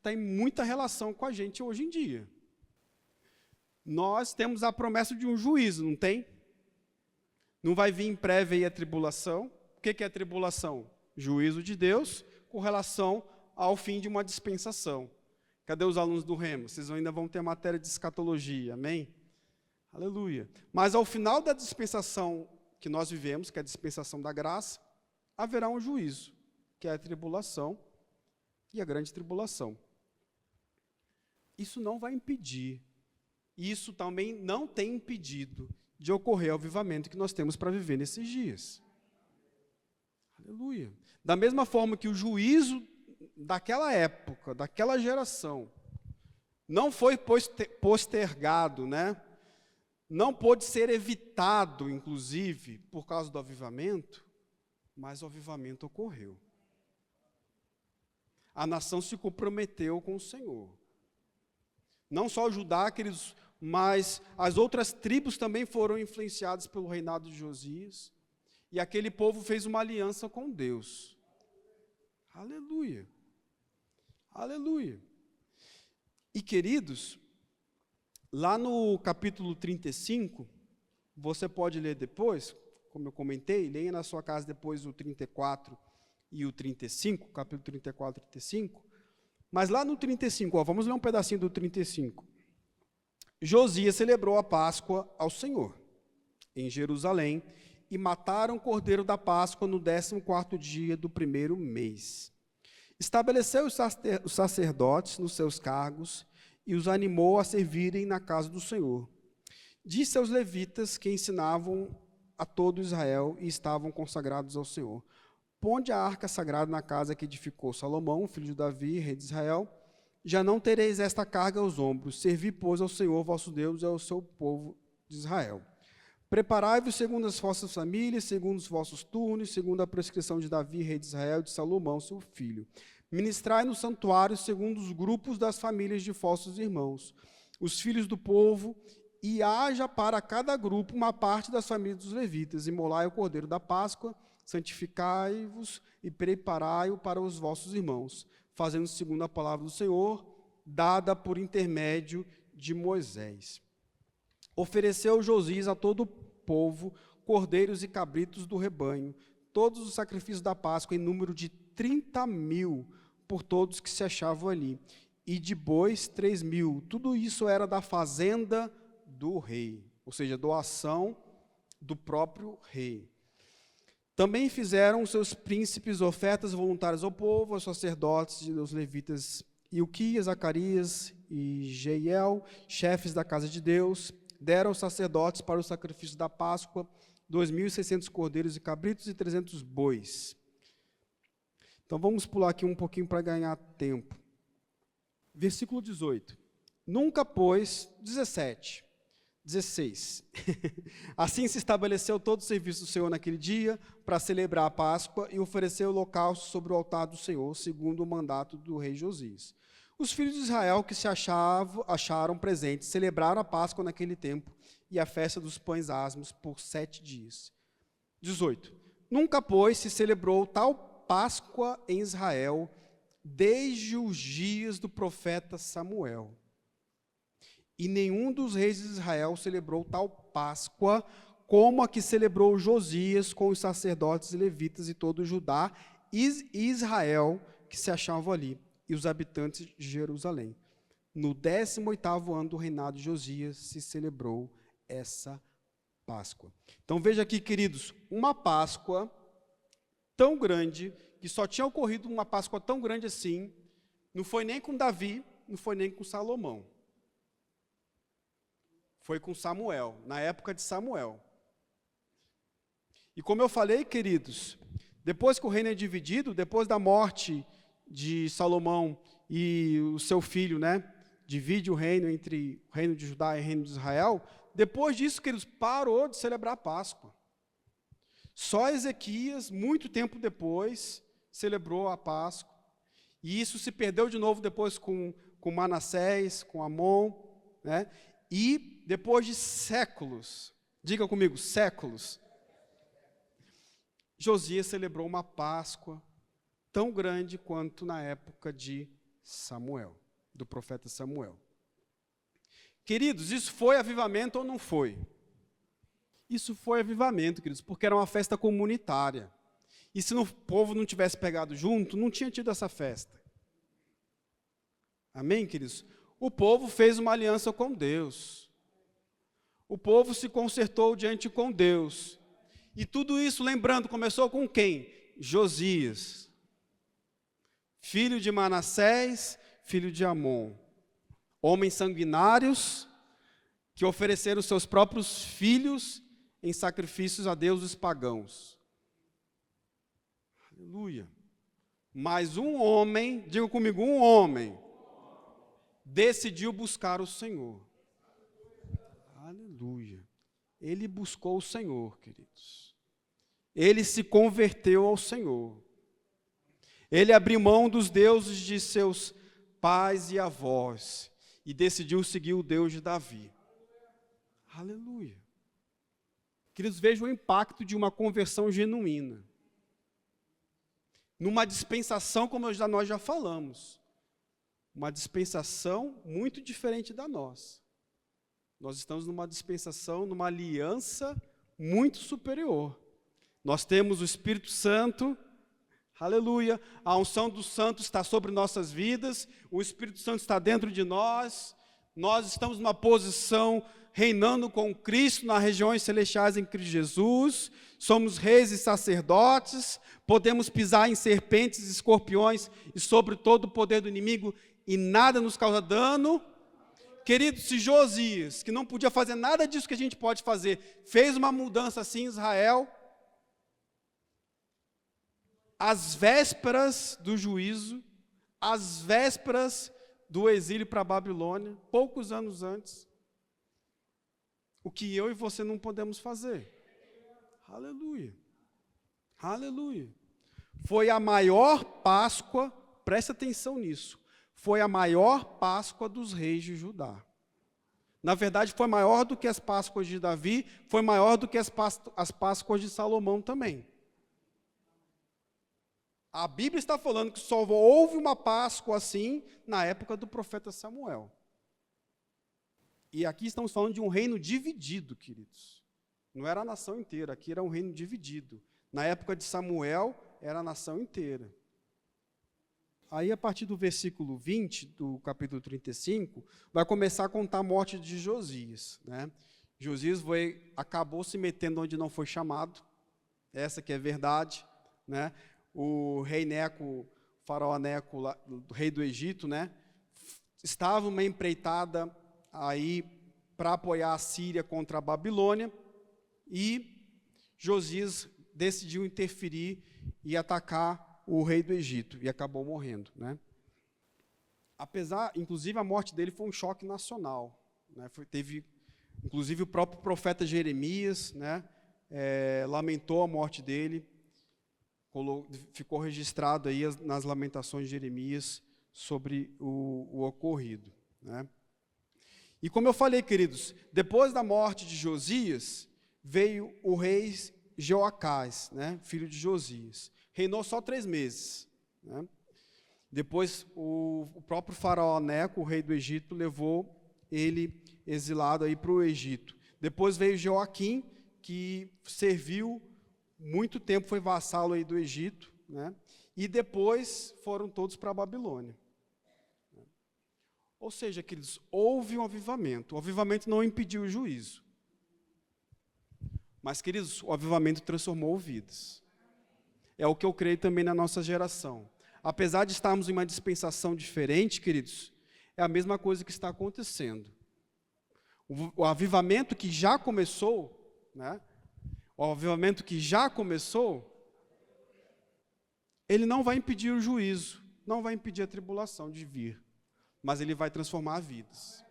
tem muita relação com a gente hoje em dia. Nós temos a promessa de um juízo, não tem? Não vai vir em breve aí a tribulação. O que é a tribulação? Juízo de Deus com relação ao fim de uma dispensação. Cadê os alunos do Rema? Vocês ainda vão ter matéria de escatologia, amém? Aleluia. Mas ao final da dispensação que nós vivemos, que é a dispensação da graça, haverá um juízo, que é a tribulação e a grande tribulação. Isso não vai impedir, isso também não tem impedido de ocorrer o avivamento que nós temos para viver nesses dias. Aleluia. Da mesma forma que o juízo daquela época, daquela geração, não foi postergado, né? Não pôde ser evitado, inclusive, por causa do avivamento, mas o avivamento ocorreu. A nação se comprometeu com o Senhor. Não só Judá, queridos, mas as outras tribos também foram influenciadas pelo reinado de Josias, e aquele povo fez uma aliança com Deus. Aleluia. Aleluia. E, queridos, lá no capítulo 35, você pode ler depois, como eu comentei, leia na sua casa depois o 34 e o 35, capítulo 34 e 35, mas lá no 35, vamos ler um pedacinho do 35. Josias celebrou a Páscoa ao Senhor, em Jerusalém, e mataram o cordeiro da Páscoa no 14º dia do primeiro mês. Estabeleceu os sacerdotes nos seus cargos e os animou a servirem na casa do Senhor. Disse aos levitas que ensinavam a todo Israel e estavam consagrados ao Senhor: ponde a arca sagrada na casa que edificou Salomão, filho de Davi, rei de Israel. Já não tereis esta carga aos ombros. Servi, pois, ao Senhor vosso Deus e ao seu povo de Israel. Preparai-vos segundo as vossas famílias, segundo os vossos turnos, segundo a prescrição de Davi, rei de Israel, e de Salomão, seu filho. Ministrai no santuário segundo os grupos das famílias de vossos irmãos, os filhos do povo, e haja para cada grupo uma parte das famílias dos levitas. Imolai o cordeiro da Páscoa, santificai-vos e preparai-o para os vossos irmãos, fazendo segundo a palavra do Senhor, dada por intermédio de Moisés. Ofereceu Josias a todo o povo cordeiros e cabritos do rebanho, todos os sacrifícios da Páscoa, em número de 30.000, por todos que se achavam ali, e de bois 3.000. Tudo isso era da fazenda do rei, ou seja, doação do próprio rei. Também fizeram os seus príncipes ofertas voluntárias ao povo, aos sacerdotes e aos levitas, Ilquias, Zacarias e Jeiel, chefes da casa de Deus. Deram aos sacerdotes para o sacrifício da Páscoa 2.600 cordeiros e cabritos e 300 bois. Então vamos pular aqui um pouquinho para ganhar tempo. Versículo 18. Nunca, pois, 16. Assim se estabeleceu todo o serviço do Senhor naquele dia, para celebrar a Páscoa e oferecer o holocausto sobre o altar do Senhor, segundo o mandato do rei Josias. Os filhos de Israel que se acharam presentes celebraram a Páscoa naquele tempo e a festa dos pães asmos por 7 dias. 18. Nunca, pois, se celebrou tal Páscoa em Israel desde os dias do profeta Samuel. E nenhum dos reis de Israel celebrou tal Páscoa como a que celebrou Josias com os sacerdotes e levitas e todo Judá e Israel que se achavam ali, e os habitantes de Jerusalém. No 18º ano do reinado de Josias se celebrou essa Páscoa. Então veja aqui, queridos, uma Páscoa tão grande, que só tinha ocorrido uma Páscoa tão grande assim, não foi nem com Davi, não foi nem com Salomão. Foi com Samuel, na época de Samuel. E como eu falei, queridos, depois que o reino é dividido, depois da morte de Salomão e o seu filho, né, divide o reino entre o reino de Judá e o reino de Israel, depois disso, queridos, parou de celebrar a Páscoa. Só Ezequias, muito tempo depois, celebrou a Páscoa, e isso se perdeu de novo depois com Manassés, com Amon, né, e depois de séculos, diga comigo, séculos, Josias celebrou uma Páscoa tão grande quanto na época de Samuel, do profeta Samuel. Queridos, isso foi avivamento ou não foi? Isso foi avivamento, queridos, porque era uma festa comunitária. E se o povo não tivesse pegado junto, não tinha tido essa festa. Amém, queridos? O povo fez uma aliança com Deus. O povo se consertou diante com Deus. E tudo isso, lembrando, começou com quem? Josias, filho de Manassés, filho de Amon. Homens sanguinários, que ofereceram seus próprios filhos em sacrifícios a deuses pagãos. Aleluia. Mas um homem, diga comigo, um homem, decidiu buscar o Senhor. Aleluia. Ele buscou o Senhor, queridos. Ele se converteu ao Senhor. Ele abriu mão dos deuses de seus pais e avós e decidiu seguir o Deus de Davi. Aleluia. Queridos, vejam o impacto de uma conversão genuína. Numa dispensação, como nós já falamos, uma dispensação muito diferente da nossa. Nós estamos numa dispensação, numa aliança muito superior. Nós temos o Espírito Santo, aleluia, a unção do Santo está sobre nossas vidas, o Espírito Santo está dentro de nós estamos numa posição reinando com Cristo nas regiões celestiais em Cristo Jesus, somos reis e sacerdotes, podemos pisar em serpentes e escorpiões e sobre todo o poder do inimigo e nada nos causa dano. Querido, se Josias, que não podia fazer nada disso que a gente pode fazer, fez uma mudança assim em Israel, às vésperas do juízo, às vésperas do exílio para a Babilônia, poucos anos antes, o que eu e você não podemos fazer. Aleluia. Aleluia. Foi a maior Páscoa, presta atenção nisso, foi a maior Páscoa dos reis de Judá. Na verdade, foi maior do que as Páscoas de Davi, foi maior do que as Páscoas de Salomão também. A Bíblia está falando que só houve uma Páscoa assim na época do profeta Samuel. E aqui estamos falando de um reino dividido, queridos. Não era a nação inteira, aqui era um reino dividido. Na época de Samuel, era a nação inteira. Aí, a partir do versículo 20, do capítulo 35, vai começar a contar a morte de Josias, né? Josias acabou se metendo onde não foi chamado, essa que é verdade, né? O rei Neco, faraó Neco, o rei do Egito, né? Estava uma empreitada aí para apoiar a Síria contra a Babilônia, e Josias decidiu interferir e atacar o rei do Egito, e acabou morrendo, né? Inclusive a morte dele foi um choque nacional, né? Teve, inclusive o próprio profeta Jeremias, né? Lamentou a morte dele, ficou registrado aí nas lamentações de Jeremias sobre o ocorrido, né? E como eu falei, queridos, depois da morte de Josias, veio o rei Jeoacás, né? Filho de Josias. Reinou só 3 meses, né? Depois, o próprio faraó Neco, o rei do Egito, levou ele exilado aí para o Egito. Depois veio Joaquim, que serviu muito tempo, foi vassalo aí do Egito, né? E depois foram todos para a Babilônia. Ou seja, queridos, houve um avivamento. O avivamento não impediu o juízo. Mas, queridos, o avivamento transformou vidas. É o que eu creio também na nossa geração. Apesar de estarmos em uma dispensação diferente, queridos, é a mesma coisa que está acontecendo. O avivamento que já começou, né? O avivamento que já começou, ele não vai impedir o juízo, não vai impedir a tribulação de vir, mas ele vai transformar vidas.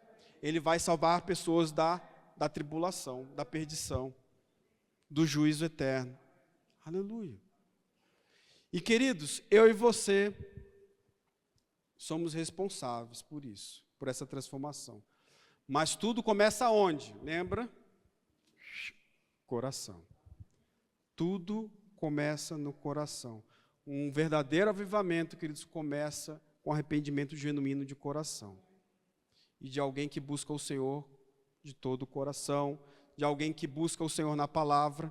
Ele vai salvar pessoas da tribulação, da perdição, do juízo eterno. Aleluia. E, queridos, eu e você somos responsáveis por isso, por essa transformação. Mas tudo começa onde? Lembra? Coração. Tudo começa no coração. Um verdadeiro avivamento, queridos, começa com arrependimento genuíno de coração. E de alguém que busca o Senhor de todo o coração, de alguém que busca o Senhor na palavra.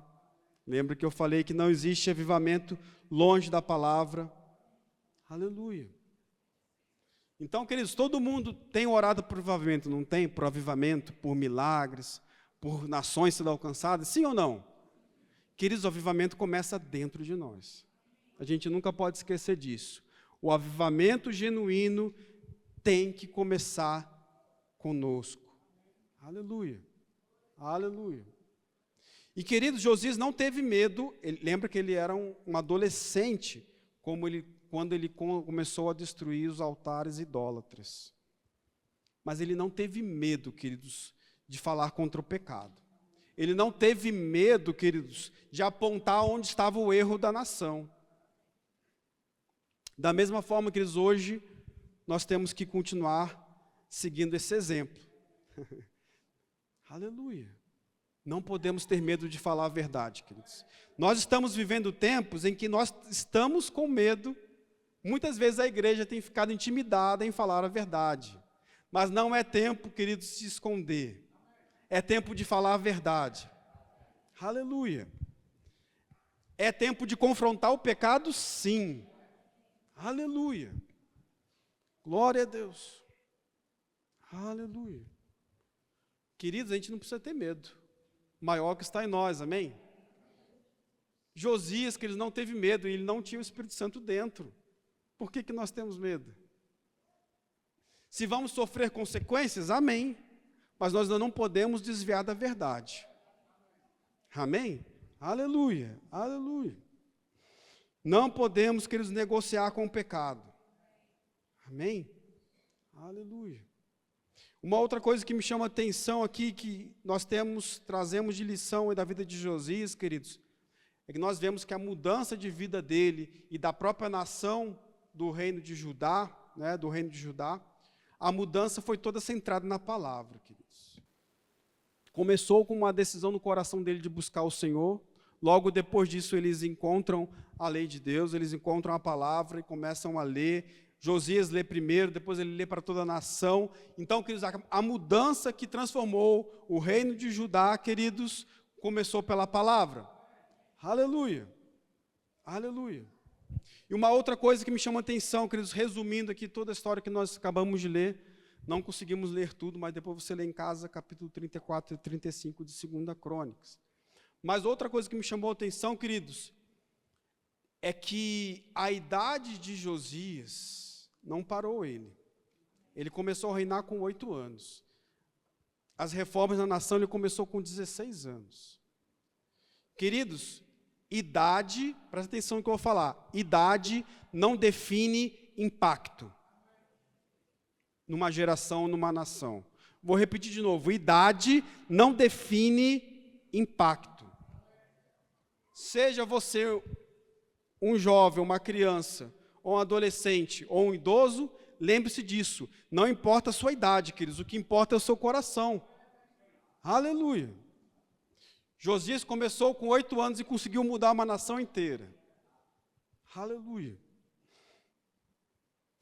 Lembra que eu falei que não existe avivamento longe da palavra. Aleluia. Então, queridos, todo mundo tem orado por avivamento, não tem? Por avivamento, por milagres, por nações sendo alcançadas, sim ou não? Queridos, o avivamento começa dentro de nós. A gente nunca pode esquecer disso. O avivamento genuíno tem que começar conosco. Aleluia. Aleluia. E, querido, Josias não teve medo, lembra que ele era um adolescente, quando ele começou a destruir os altares idólatras. Mas ele não teve medo, queridos, de falar contra o pecado. Ele não teve medo, queridos, de apontar onde estava o erro da nação. Da mesma forma, queridos, hoje nós temos que continuar seguindo esse exemplo. Aleluia. Não podemos ter medo de falar a verdade, queridos. Nós estamos vivendo tempos em que nós estamos com medo. Muitas vezes a igreja tem ficado intimidada em falar a verdade. Mas não é tempo, queridos, de se esconder. É tempo de falar a verdade. Aleluia. É tempo de confrontar o pecado, sim. Aleluia. Glória a Deus. Aleluia. Queridos, a gente não precisa ter medo. O maior que está em nós, amém? Josias, que ele não teve medo, e ele não tinha o Espírito Santo dentro. Por que nós temos medo? Se vamos sofrer consequências, amém. Mas nós não podemos desviar da verdade. Amém? Aleluia, aleluia. Não podemos, queridos, negociar com o pecado. Amém? Aleluia. Uma outra coisa que me chama a atenção aqui, que nós trazemos de lição da vida de Josias, queridos, é que nós vemos que a mudança de vida dele e da própria nação do reino de Judá, a mudança foi toda centrada na palavra, queridos. Começou com uma decisão no coração dele de buscar o Senhor. Logo depois disso, eles encontram a lei de Deus, eles encontram a palavra e começam a ler. Josias lê primeiro, depois ele lê para toda a nação. Então, queridos, a mudança que transformou o reino de Judá, queridos, começou pela palavra. Aleluia, aleluia. E uma outra coisa que me chama a atenção, queridos, resumindo aqui toda a história que nós acabamos de ler, não conseguimos ler tudo, mas depois você lê em casa, capítulo 34 e 35 de 2 Crônicas. Mas outra coisa que me chamou a atenção, queridos, é que a idade de Josias não parou ele. Ele começou a reinar com 8 anos. As reformas na nação ele começou com 16 anos. Queridos, idade, presta atenção no que eu vou falar, idade não define impacto numa geração, numa nação. Vou repetir de novo, idade não define impacto. Seja você um jovem, uma criança, ou um adolescente, ou um idoso, lembre-se disso, não importa a sua idade, queridos, o que importa é o seu coração. Aleluia. Josias começou com 8 anos e conseguiu mudar uma nação inteira. Aleluia.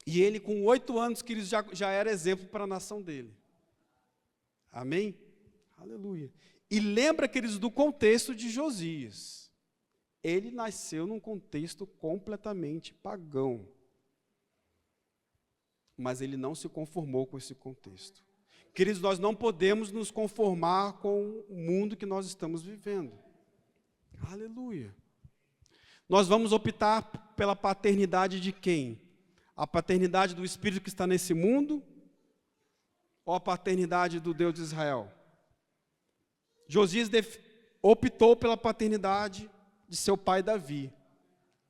E ele com 8 anos, queridos, já era exemplo para a nação dele. Amém? Aleluia. E lembra, queridos, do contexto de Josias. Ele nasceu num contexto completamente pagão. Mas ele não se conformou com esse contexto. Queridos, nós não podemos nos conformar com o mundo que nós estamos vivendo. Aleluia. Nós vamos optar pela paternidade de quem? A paternidade do Espírito que está nesse mundo? Ou a paternidade do Deus de Israel? Josias optou pela paternidade de seu pai Davi,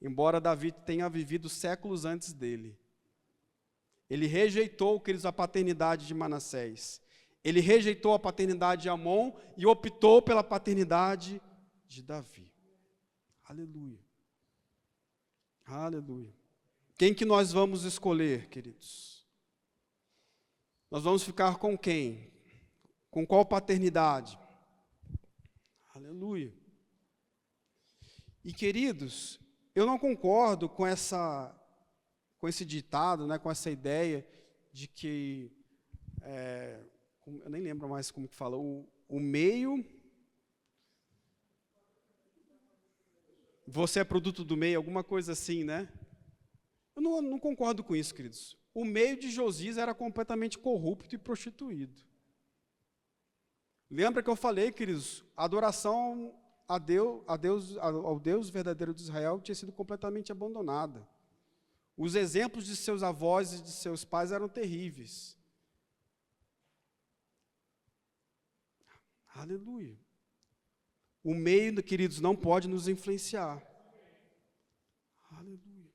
embora Davi tenha vivido séculos antes dele. Ele rejeitou, queridos, a paternidade de Manassés. Ele rejeitou a paternidade de Amon e optou pela paternidade de Davi. Aleluia. Aleluia. Quem que nós vamos escolher, queridos? Nós vamos ficar com quem? Com qual paternidade? Aleluia. E, queridos, eu não concordo com esse ditado, né, com essa ideia de que, eu nem lembro mais como que fala, o meio, você é produto do meio, alguma coisa assim, né? Eu não concordo com isso, queridos. O meio de Josias era completamente corrupto e prostituído. Lembra que eu falei, queridos, a adoração ao Deus verdadeiro de Israel tinha sido completamente abandonada. Os exemplos de seus avós e de seus pais eram terríveis. Aleluia. O meio, queridos, não pode nos influenciar. Aleluia.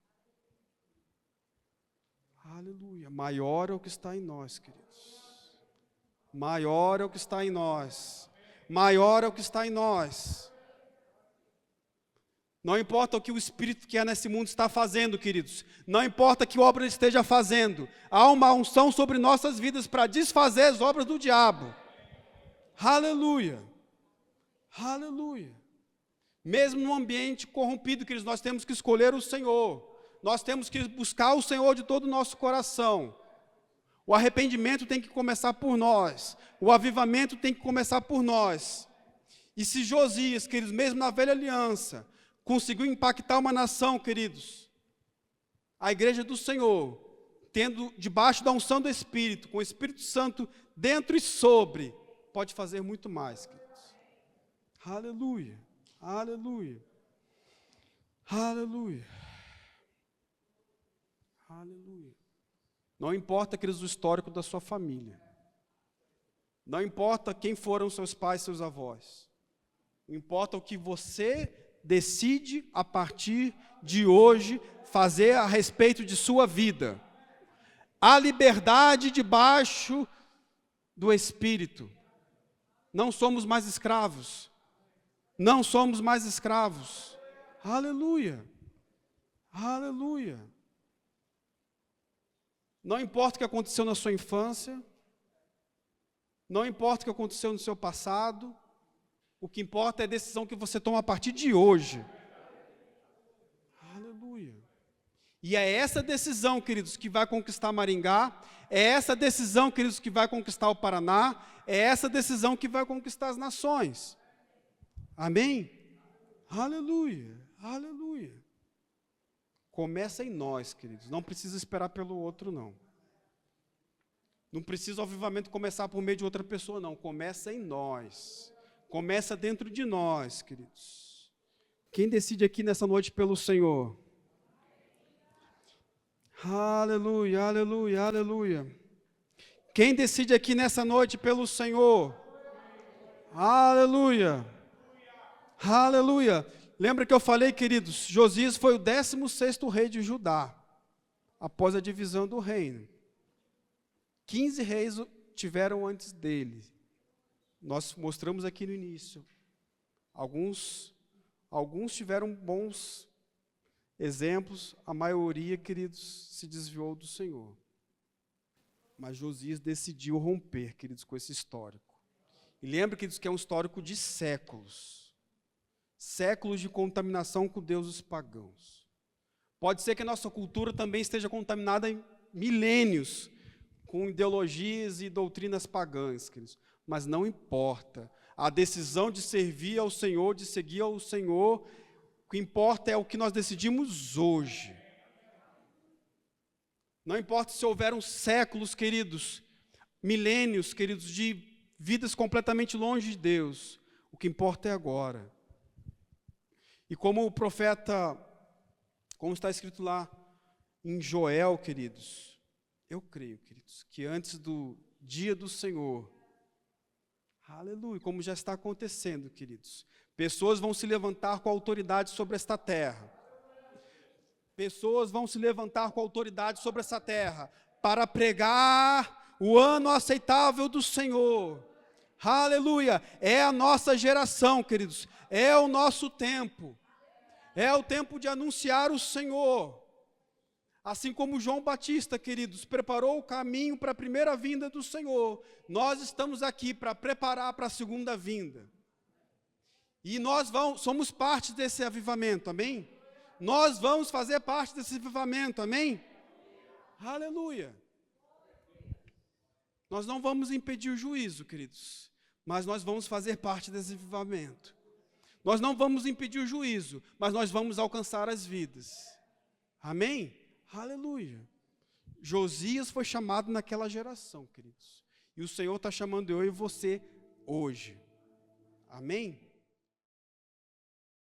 Aleluia. Maior é o que está em nós, queridos. Maior é o que está em nós. Maior é o que está em nós. Não importa o que o Espírito que é nesse mundo está fazendo, queridos. Não importa que obra ele esteja fazendo. Há uma unção sobre nossas vidas para desfazer as obras do diabo. Aleluia. Aleluia. Mesmo num ambiente corrompido, queridos, nós temos que escolher o Senhor. Nós temos que buscar o Senhor de todo o nosso coração. O arrependimento tem que começar por nós. O avivamento tem que começar por nós. E se Josias, queridos, mesmo na velha aliança, conseguiu impactar uma nação, queridos, a igreja do Senhor, tendo debaixo da unção do Espírito, com o Espírito Santo dentro e sobre, pode fazer muito mais, queridos. Aleluia, aleluia, aleluia, aleluia. Não importa, queridos, o histórico da sua família. Não importa quem foram seus pais, seus avós. Importa o que você decide a partir de hoje fazer a respeito de sua vida. A liberdade debaixo do Espírito. Não somos mais escravos. Não somos mais escravos. Aleluia. Aleluia. Não importa o que aconteceu na sua infância. Não importa o que aconteceu no seu passado. O que importa é a decisão que você toma a partir de hoje. Aleluia. E é essa decisão, queridos, que vai conquistar Maringá. É essa decisão, queridos, que vai conquistar o Paraná. É essa decisão que vai conquistar as nações. Amém? Aleluia. Aleluia. Começa em nós, queridos. Não precisa esperar pelo outro, não. Não precisa o avivamento começar por meio de outra pessoa, não. Começa em nós. Começa dentro de nós, queridos. Quem decide aqui nessa noite pelo Senhor? Aleluia, aleluia, aleluia. Quem decide aqui nessa noite pelo Senhor? Aleluia. Aleluia. Lembra que eu falei, queridos, Josias foi o 16º rei de Judá, após a divisão do reino. 15 reis tiveram antes dele. Nós mostramos aqui no início. Alguns tiveram bons exemplos, a maioria, queridos, se desviou do Senhor. Mas Josias decidiu romper, queridos, com esse histórico. E lembra, queridos, que é um histórico de séculos. Séculos de contaminação com deuses pagãos. Pode ser que a nossa cultura também esteja contaminada em milênios, com ideologias e doutrinas pagãs, queridos. Mas não importa. A decisão de servir ao Senhor, de seguir ao Senhor, o que importa é o que nós decidimos hoje. Não importa se houveram séculos, queridos, milênios, queridos, de vidas completamente longe de Deus. O que importa é agora. E como o profeta, como está escrito lá em Joel, queridos, eu creio, queridos, que antes do dia do Senhor, aleluia, como já está acontecendo, queridos, pessoas vão se levantar com autoridade sobre esta terra. Pessoas vão se levantar com autoridade sobre essa terra para pregar o ano aceitável do Senhor. Aleluia! É a nossa geração, queridos. É o nosso tempo. É o tempo de anunciar o Senhor. Assim como João Batista, queridos, preparou o caminho para a primeira vinda do Senhor, nós estamos aqui para preparar para a segunda vinda. E nós somos parte desse avivamento, amém? Nós vamos fazer parte desse avivamento, amém? Aleluia! Nós não vamos impedir o juízo, queridos, mas nós vamos fazer parte desse avivamento. Nós não vamos impedir o juízo, mas nós vamos alcançar as vidas. Amém? Aleluia. Josias foi chamado naquela geração, queridos. E o Senhor está chamando eu e você hoje. Amém?